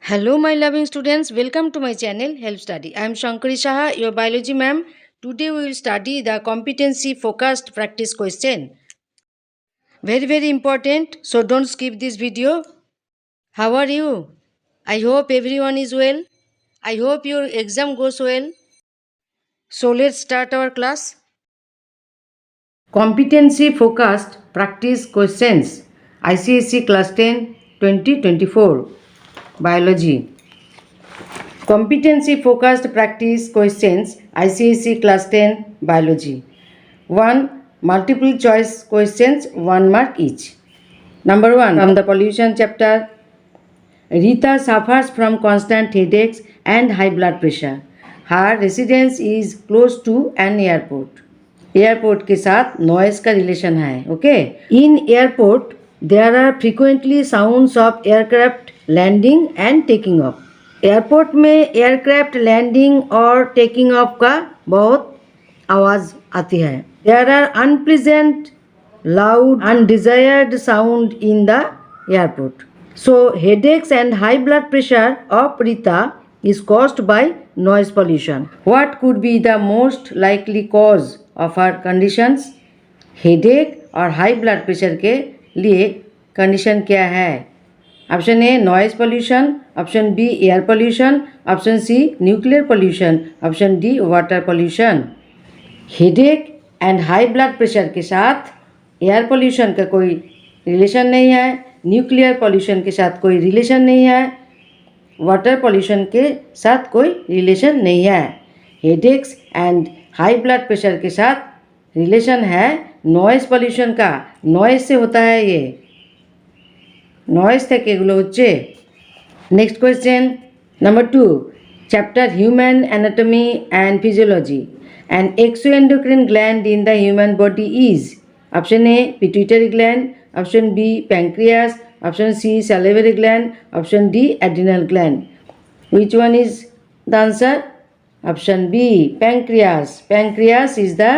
Hello, my loving students. Welcome to my channel, Help Study. I am Shankari Saha, your biology ma'am. Today we will study the competency focused practice question. Very important. So don't skip this video. How are you? I hope everyone is well. I hope your exam goes well. So let's start our class. Competency focused practice questions. ICSE class 10 2024 biology. Competency focused practice questions ICSE class 10 biology. 1. Multiple choice questions 1 mark each. Number 1 from the pollution chapter. Rita suffers from constant headaches and high blood pressure. Her residence is close to an airport. Airport के साथ noise का relation है. Okay. In airport there are frequently sounds of aircraft landing and taking off. Airport में aircraft landing और taking off का बहुत आवाज़ आती है. There are unpleasant loud undesired sound in the airport. So headaches and high blood pressure of Rita is caused by noise pollution. What could be the most likely cause of her conditions? Headache और high blood pressure के लिए condition क्या है? Option A noise pollution, option B air pollution, option C nuclear pollution, option D water pollution. Headache and high blood pressure के साथ air pollution का कोई relation नहीं है, न्यूक्लियर पोल्यूशन के साथ कोई रिलेशन नहीं है, वाटर पोल्यूशन के साथ कोई रिलेशन नहीं है. Headaches and high blood pressure के साथ रिलेशन है नॉइज पोल्यूशन का. नॉइज से होता है ये, নয়েজ থেকে এগুলো হচ্ছে. Next question number 2 chapter human anatomy and physiology. An exoendocrine gland in the human body is. Option A pituitary gland, option B pancreas, option C salivary gland, option D adrenal gland. Which one is the answer? Option B pancreas. Pancreas is the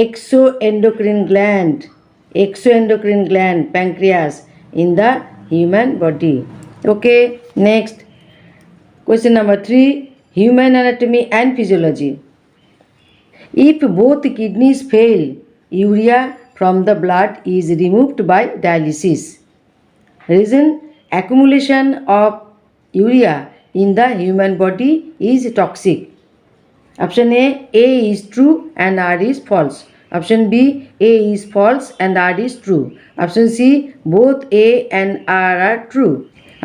exoendocrine gland. Exoendocrine gland, pancreas in the human body. Okay, next question number 3 human anatomy and physiology. If both kidneys fail, urea from the blood is removed by dialysis. Reason: accumulation of urea in the human body is toxic. Option A is true and R is false. Option B, A is false and R is true. Option C, both A and R are true.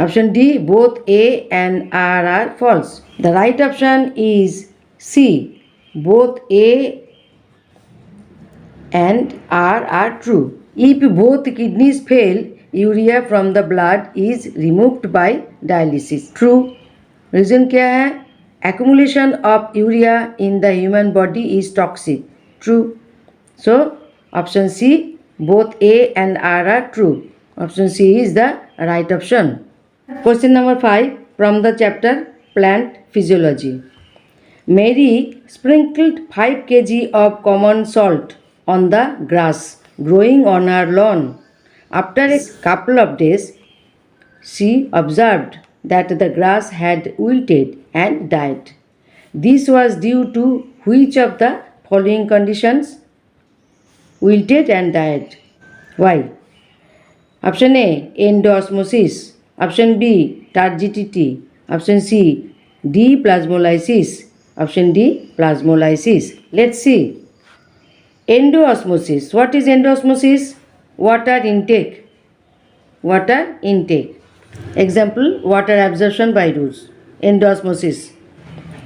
Option D, both A and R are false. The right option is C, both A and R are true. If both kidneys fail, urea from the blood is removed by dialysis. True. Reason क्या है? Accumulation of urea in the human body is toxic. True. So option C, both A and R are true. Option C is the right option. Question number 5 from the chapter Plant Physiology. Mary sprinkled 5 kg of common salt on the grass growing on her lawn. After a couple of days, she observed that the grass had wilted and died. This was due to which of the following conditions? Wilted and died. Why? Option A, endosmosis. Option B, turgidity. Option C, deplasmolysis. Option D, plasmolysis. Let's see. Endosmosis. What is endosmosis? Water intake. Water intake. Example, water absorption by roots. Endosmosis.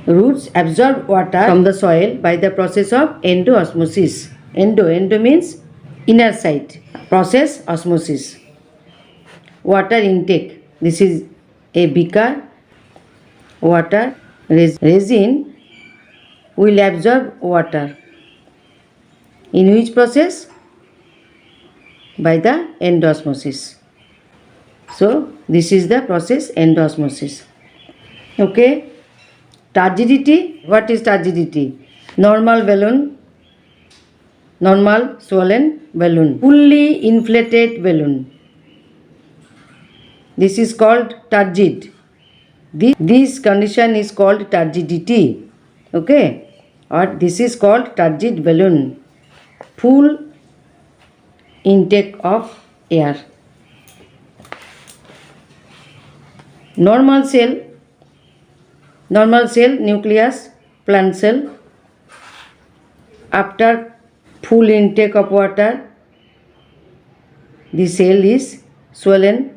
Roots absorb water from the soil by the process of endosmosis. Endo means inner side. Process osmosis. Water intake. This is a beaker. Water resin will absorb water. In which process? By the endosmosis. So this is the process endosmosis. Okay. Turgidity. What is turgidity? Normal balloon. Normal swollen balloon. Fully inflated balloon. This is called turgid. This condition is called turgidity. Okay, or this is called turgid balloon. Full intake of air. Normal cell, nucleus, plant cell. After full intake of water, the cell is swollen.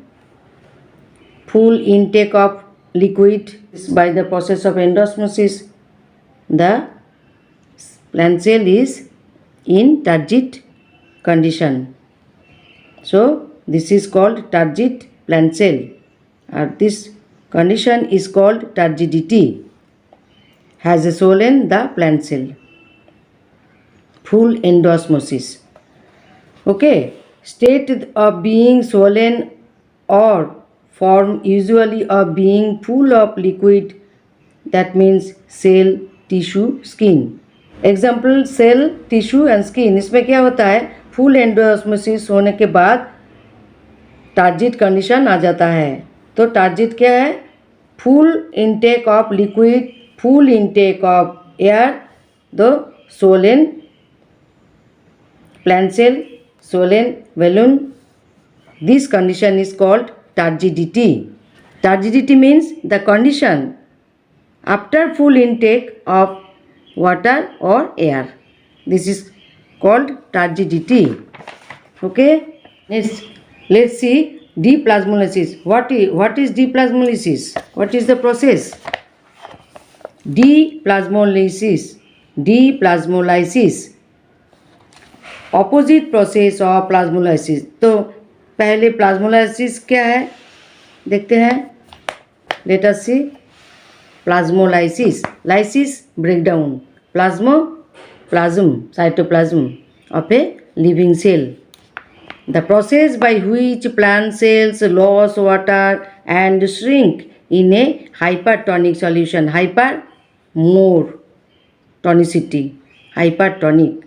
Full intake of liquid by the process of endosmosis, the plant cell is in turgid condition. So this is called turgid plant cell. This condition is called turgidity. Has a swollen the plant cell. Full endosmosis. Okay. State of being swollen or form usually of being full of liquid, that means cell, tissue, skin. Example cell, tissue and skin. इसमें क्या होता है, full endosmosis होने के बाद टार्जिड condition आ जाता है. तो टार्जिड क्या है, full intake of liquid, full intake of air, the swollen plant cell, swollen balloon. This condition is called turgidity. Turgidity means the condition after full intake of water or air. This is called turgidity. Okay. Next, let's see deplasmolysis. What is deplasmolysis? What is the process? Deplasmolysis. Opposite process of plasmolysis. तो पहले plasmolysis क्या है देखते हैं. Let us see. Plasmolysis, lysis breakdown, plasm cytoplasm of a living cell. The process by which plant cells lose water and shrink in a hypertonic solution. Hyper, more tonicity. Hypertonic,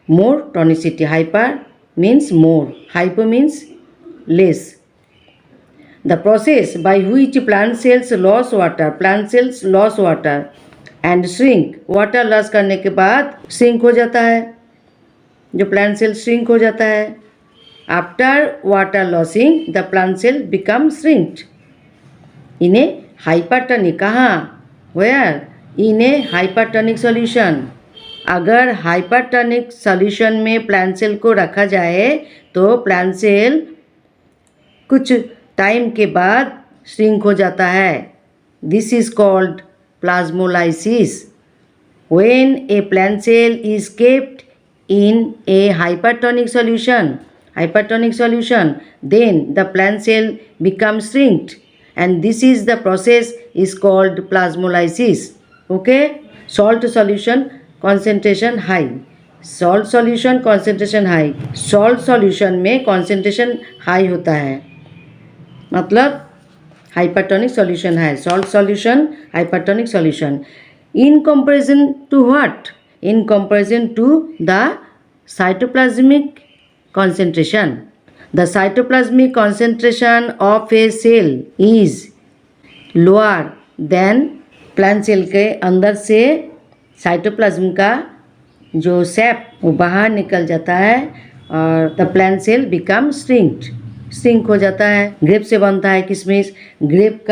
more tonicity. Hyper means more, hypo means less. The process by which plant cells lose water and shrink. Water loss करने के बाद shrink हो जाता है, जो plant cell shrink हो जाता है. After water losing, the plant cell becomes shrinked in a hypertonic. कहाँ, where? In a hypertonic solution. अगर हाइपरटोनिक सॉल्यूशन में प्लांट सेल को रखा जाए तो प्लांट सेल कुछ टाइम के बाद श्रिंक हो जाता है. This is called plasmolysis. When a plant cell is kept in a hypertonic solution, then the plant cell becomes shrinked and this is the process is called plasmolysis. Okay. Salt solution concentration high. Salt solution concentration high. Salt solution में concentration high होता है, मतलब hypertonic solution है. Salt solution hypertonic solution. In comparison to what? In comparison to the cytoplasmic concentration. The cytoplasmic concentration of a cell is lower than plant cell के अंदर से cytoplasm का जो सैप वो बाहर निकल जाता है और the plant cell become shrink हो जाता है. ग्रेप से बनता है किशमिश. ग्रेप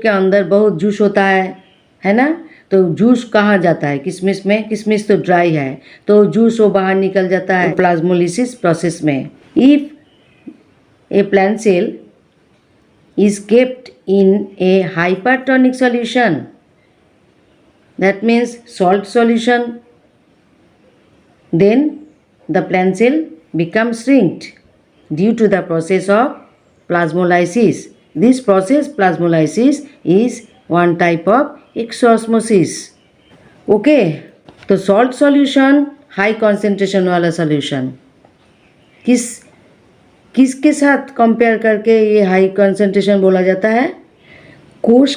के अंदर बहुत जूस होता है ना. तो जूस कहाँ जाता है, किशमिश में. किशमिश तो ड्राई है तो जूस वो बाहर निकल जाता है प्लाज्मोलिसिस प्रोसेस में. If a plant cell is kept in a hypertonic solution, that means salt solution, then the plant cell becomes shrinked due to the process of plasmolysis. This process plasmolysis is one type of exosmosis. Okay, तो salt solution high concentration वाला solution किसके साथ compare करके ये high concentration बोला जाता है. कोश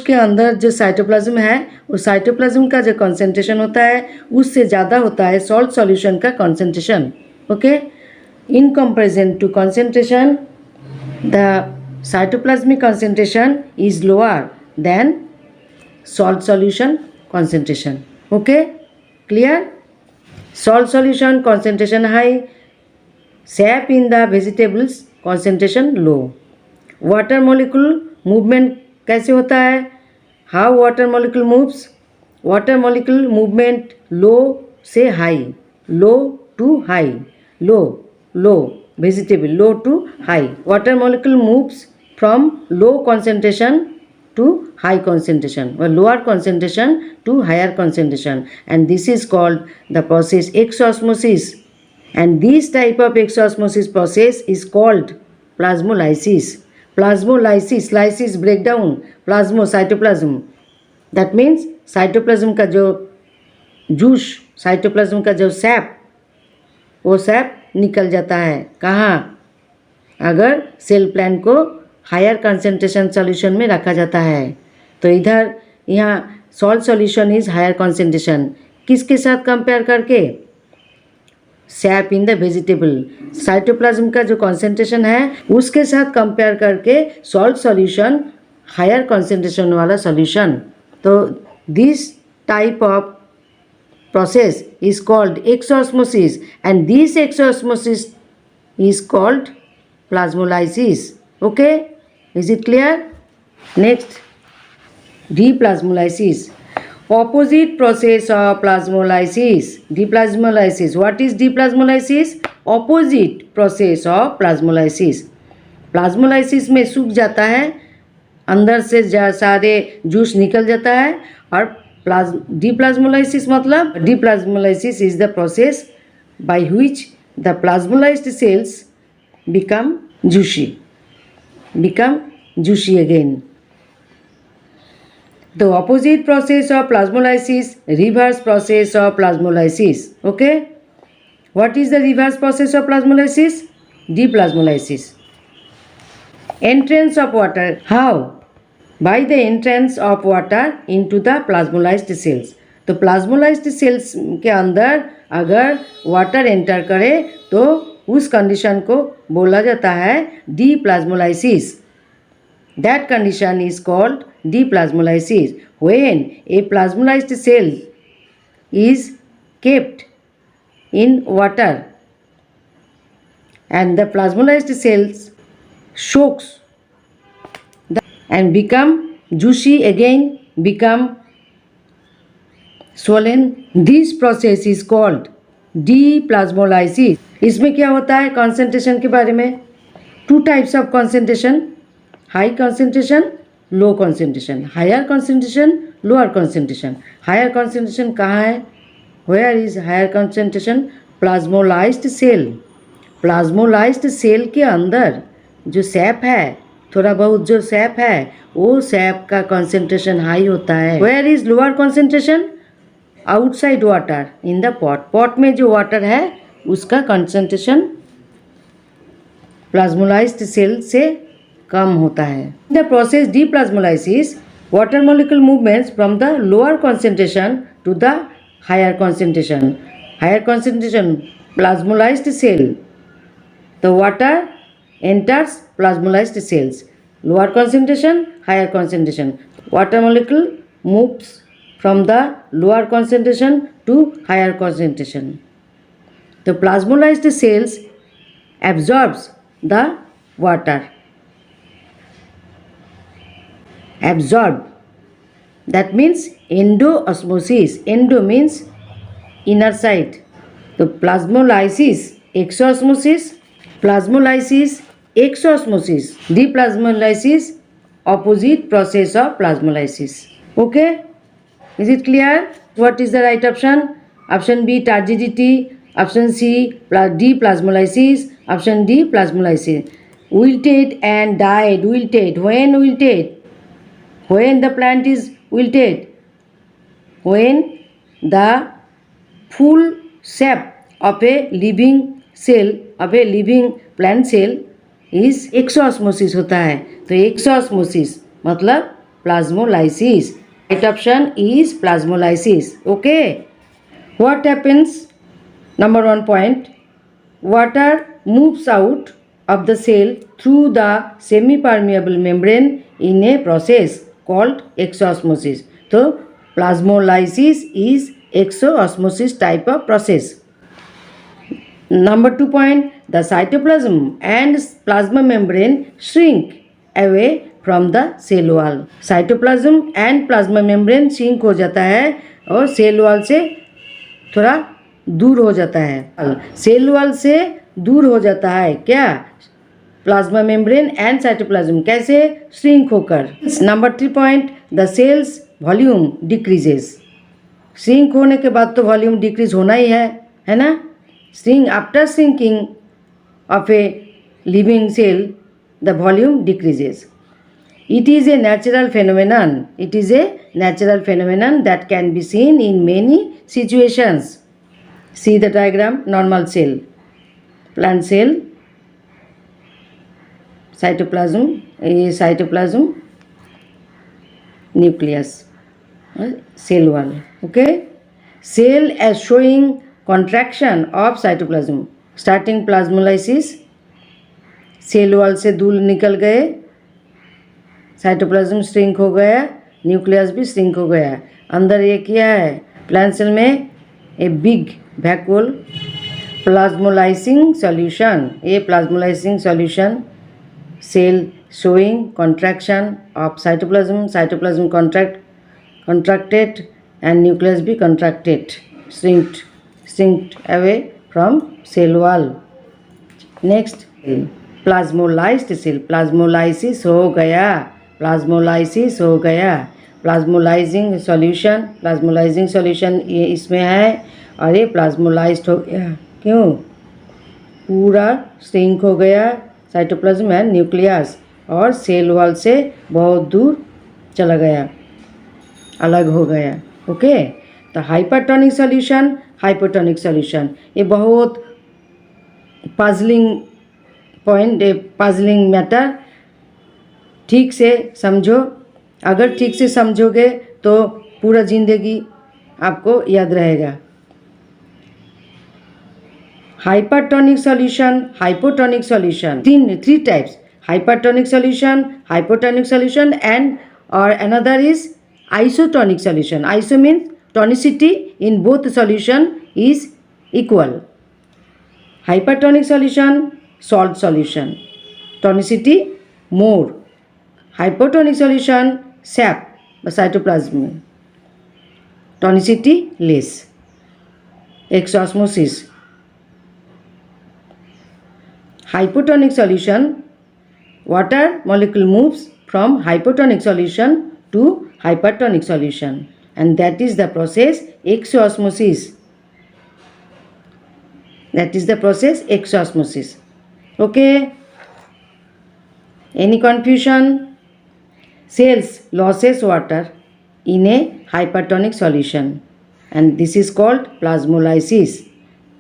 के अंदर जो साइटोप्लाज्म है उस साइटोप्लाज्म का जो कंसंट्रेशन होता है उससे ज़्यादा होता है सॉल्ट सॉल्यूशन का concentration. Okay. In comparison to concentration the cytoplasmic concentration is lower than salt solution concentration. Okay, clear? Salt solution concentration high, sap in the vegetables concentration low. Water molecule movement कैसे होता है? How water molecule moves? Water molecule movement low से high, low to high, low vegetable low to high. Water molecule moves from low concentration to high concentration or lower concentration to higher concentration, and this is called the process exosmosis, and this type of exosmosis process is called plasmolysis. Plasmolysis, lysis breakdown, plasmo cytoplasm, that means cytoplasm का जो juice, cytoplasm का जो SAP, वो SAP निकल जाता है कहाँ? अगर सेल प्लान को हायर कंसंट्रेशन सॉल्यूशन में रखा जाता है। तो इधर यहाँ salt solution is higher concentration, किसके साथ कंपेयर करके? Sap in the vegetable, cytoplasm का जो कंसंट्रेशन है उसके साथ कंपेयर करके सॉल्ट सॉल्यूशन हायर कंसंट्रेशन वाला सॉल्यूशन। तो this type of process is called exosmosis, and this exosmosis is called plasmolysis. Okay, is it clear? Next, deplasmolysis, opposite process of plasmolysis. Deplasmolysis, what is deplasmolysis? Opposite process of plasmolysis. Plasmolysis में सूख जाता है, अंदर से सारे juice निकल जाता है, और deplasmolysis मतलब deplasmolysis is the process by which the plasmolysed cells become juicy again. The opposite process of plasmolysis, reverse process of plasmolysis. Okay, what is the reverse process of plasmolysis? Deplasmolysis. Entrance of water, how? By the entrance of water into the plasmolyzed cells. तो plasmolysed sales के अंदर अगर water enter करे तो उस condition को बोला जाता है deplasmolysis. That condition is called deplasmolysis when a plasmolysed cell is kept in water and the plasmolysed cells soaks and become juicy again, become swollen. This process is called deplasmolysis. इसमें क्या होता है concentration के बारे में? Two types of concentration, high concentration, low concentration, higher concentration, lower concentration. Higher concentration कहाँ है? Where is higher concentration? Plasmolysed cell. Plasmolysed cell के अंदर जो सैप है, थोड़ा बहुत जो सैप है, वो सैप का कंसंट्रेशन हाई होता है. Where is lower concentration? Outside water in the pot. Pot में जो वाटर है उसका कंसंट्रेशन प्लाज्मोलाइज्ड सेल से कम होता है. The process deplasmolysis, water molecule movements from the lower concentration to the higher concentration. Higher concentration plasmolysed cell, the water enters plasmolysed cells. Lower concentration, higher concentration. Water molecule moves from the lower concentration to higher concentration. The plasmolysed cells absorbs the water. Absorb. That means endoosmosis. Endo means inner side. The plasmolysis, exosmosis, plasmolysis, exosmosis, deplasmolysis, opposite process of plasmolysis. Okay, is it clear? What is the right option? Option B, turgidity. Option C, deplasmolysis. Option D, plasmolysis. Wilted and died. Wilted. When wilted? When the plant is wilted? When the full sap of a living cell, of a living plant cell is exosmosis होता है. तो exosmosis मतलब plasmolysis. Right option is plasmolysis. Okay, what happens? Number 1 point, water moves out of the cell through the semi-permeable membrane in a process called exosmosis. So, plasmolysis is exosmosis type of process. Number 2 point, the cytoplasm and plasma membrane shrink away from the cell wall. cytoplasm and plasma membrane shrink हो जाता है और cell wall से थोड़ा दूर हो जाता है. सेल वॉल से दूर हो जाता है क्या? Plasma membrane and cytoplasm. कैसे? श्रिंक होकर. Number 3 point, the cell's volume decreases. Shrink होने के बाद तो वॉल्यूम डिक्रीज होना ही है ना? After shrinking of a living cell, the volume decreases. It is a natural phenomenon. It is a natural phenomenon that can be seen in many situations. See the diagram: normal cell, plant cell, cytoplasm, nucleus, cell wall. Okay, cell as showing contraction of cytoplasm. Starting plasmolysis, cell wall से दूर निकल गए, cytoplasm shrink हो गया, nucleus भी shrink हो गया. अंदर ये किया है प्लांट सेल में a big vacuole plasmolysing solution. ये plasmolysing solution cell showing contraction of cytoplasm contracted and nucleus be contracted, shrinked away from cell wall. Next, plasmolysed cell. Plasmolysis हो गया, प्लाज्मोलाइसिस हो गया. प्लाज्मोलाइजिंग सॉल्यूशन ये इसमें है और ये प्लाज्मोलाइज्ड हो गया. क्यों? पूरा श्रिंक हो गया साइटोप्लाज्म एंड न्यूक्लियस और सेल वॉल से बहुत दूर चला गया, अलग हो गया. ओके, तो हाइपरटोनिक सॉल्यूशन ये बहुत पजलिंग पॉइंट, पजलिंग मैटर. ठीक से समझो. अगर ठीक से समझोगे तो पूरा ज़िंदगी आपको याद रहेगा. Hypertonic solution, hypotonic solution, three types: hypertonic solution, hypotonic solution, and or another is isotonic solution. Iso means tonicity in both solution is equal. Hypertonic solution, salt solution, tonicity more. Hypotonic solution, sap cytoplasm, tonicity less. Exosmosis. Hypotonic solution, water molecule moves from hypotonic solution to hypertonic solution, and that is the process exosmosis. Okay, any confusion? Cells loses water in a hypertonic solution and this is called plasmolysis.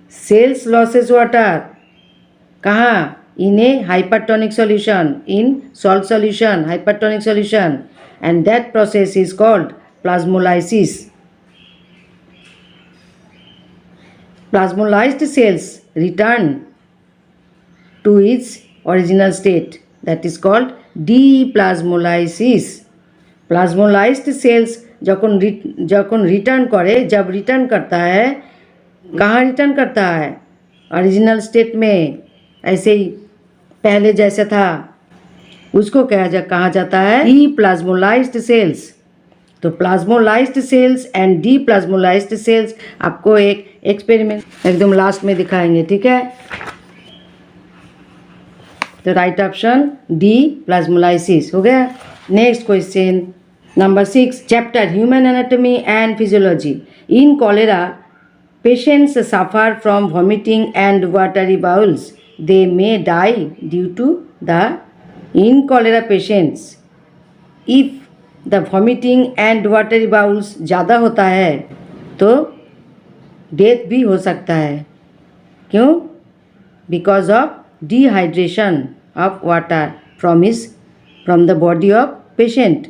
Cells loses water कहाँ? In a hypertonic solution, in salt solution, hypertonic solution, and that process is called plasmolysis. Plasmolyzed cells return to its original state, that is called deplasmolysis. Plasmolyzed cells जब return करता है, कहाँ return करता है? Original state में, ऐसे ही पहले जैसे था, उसको कहा जाता है डीप्लाज्मोलाइज्ड सेल्स. तो प्लाज्मोलाइज्ड सेल्स एंड डीप्लाज्मोलाइज्ड सेल्स आपको एक एक्सपेरिमेंट एकदम लास्ट में दिखाएंगे. ठीक है, तो राइट ऑप्शन डी, प्लाज्मोलाइसिस हो गया. Next question number 6, chapter human anatomy and physiology. In cholera patients suffer from vomiting and watery bowels. They may die due to the in cholera patients. If the vomiting and watery bowels ज़्यादा होता है तो death भी हो सकता है. क्यों? Because of dehydration of water from the body of patient.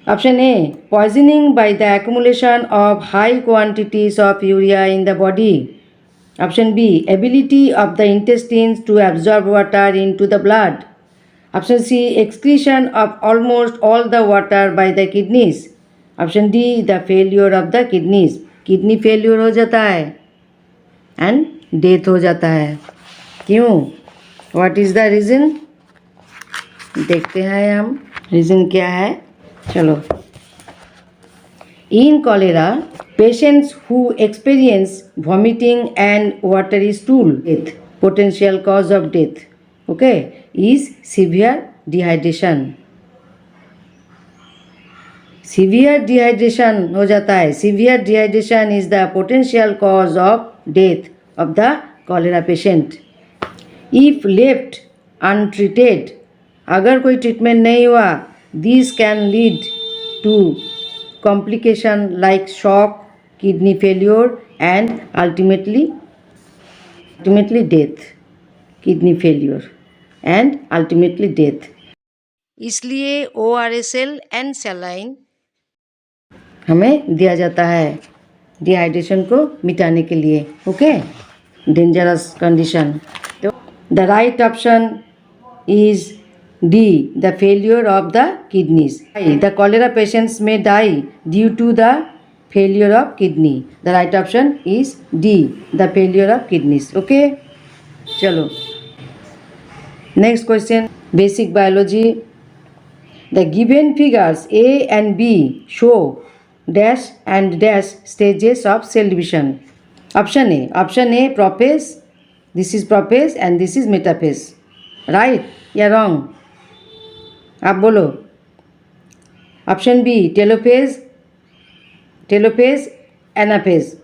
Option A, poisoning by the accumulation of high quantities of urea in the body. Option B, ability of the intestines to absorb water into the blood. Option C, excretion of almost all the water by the kidneys. Option D, the failure of the kidneys. Kidney failure हो जाता है and death हो जाता है. क्यों? What is the reason? देखते हैं हम रीज़न क्या है. चलो. In cholera, patients who experience vomiting and watery stool, death, potential cause of death, okay, is severe dehydration. Severe dehydration हो जाता है. Severe dehydration is the potential cause of death of the cholera patient. If left untreated, अगर कोई treatment नहीं हुआ, this can lead to complication like shock, kidney failure and ultimately death. Kidney failure and ultimately death. इसलिए ORSL and saline हमें दिया जाता है dehydration को मिटाने के लिए. Okay, dangerous condition. तो the right option is D, the failure of the kidneys. The cholera patients may die due to the failure of kidney. The right option is D, the failure of kidneys. Okay? चलो. Next question, basic biology. The given figures A and B show dash and dash stages of cell division. Option A, prophase. This is prophase and this is metaphase. Right या wrong? आप बोलो. Option B, telophase anaphase.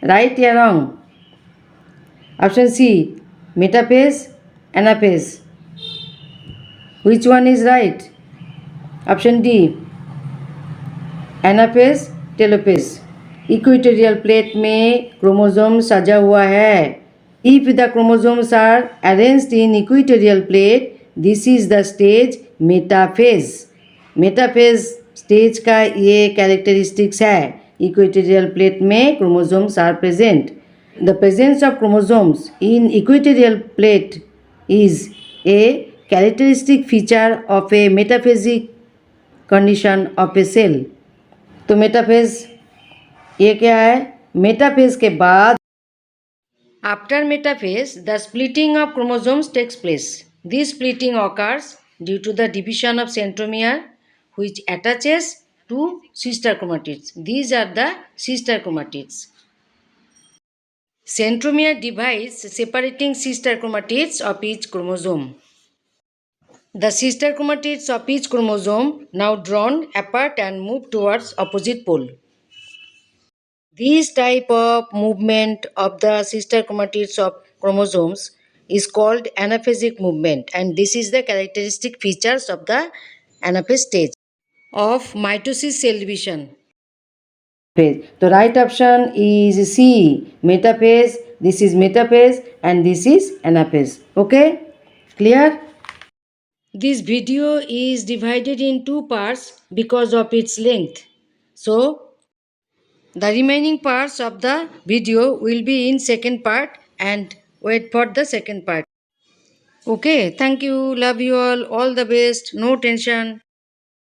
Right या wrong? Option C, metaphase anaphase. Which one is right? Option D, anaphase telophase. Equatorial plate में chromosome सजा हुआ है. If the chromosomes are arranged in equatorial plate, this is the stage metaphase. Metaphase stage का ये characteristics है. Equatorial plate में chromosomes are present. The presence of chromosomes in equatorial plate is a characteristic feature of a metaphasic condition of a cell. तो metaphase ये क्या है? Metaphase के बाद after metaphase the splitting of chromosomes takes place. This splitting occurs due to the division of centromere which attaches to sister chromatids. These are the sister chromatids. Centromere divides separating sister chromatids of each chromosome. The sister chromatids of each chromosome now drawn apart and move towards opposite pole. This type of movement of the sister chromatids of chromosomes is called anaphasic movement, and this is the characteristic features of the anaphase stage of mitosis cell division. The right option is C, metaphase. This is metaphase and this is anaphase. Okay, clear? This video is divided in two parts because of its length. So the remaining parts of the video will be in second part, and wait for the second part. Okay, thank you. Love you all. All the best. No tension.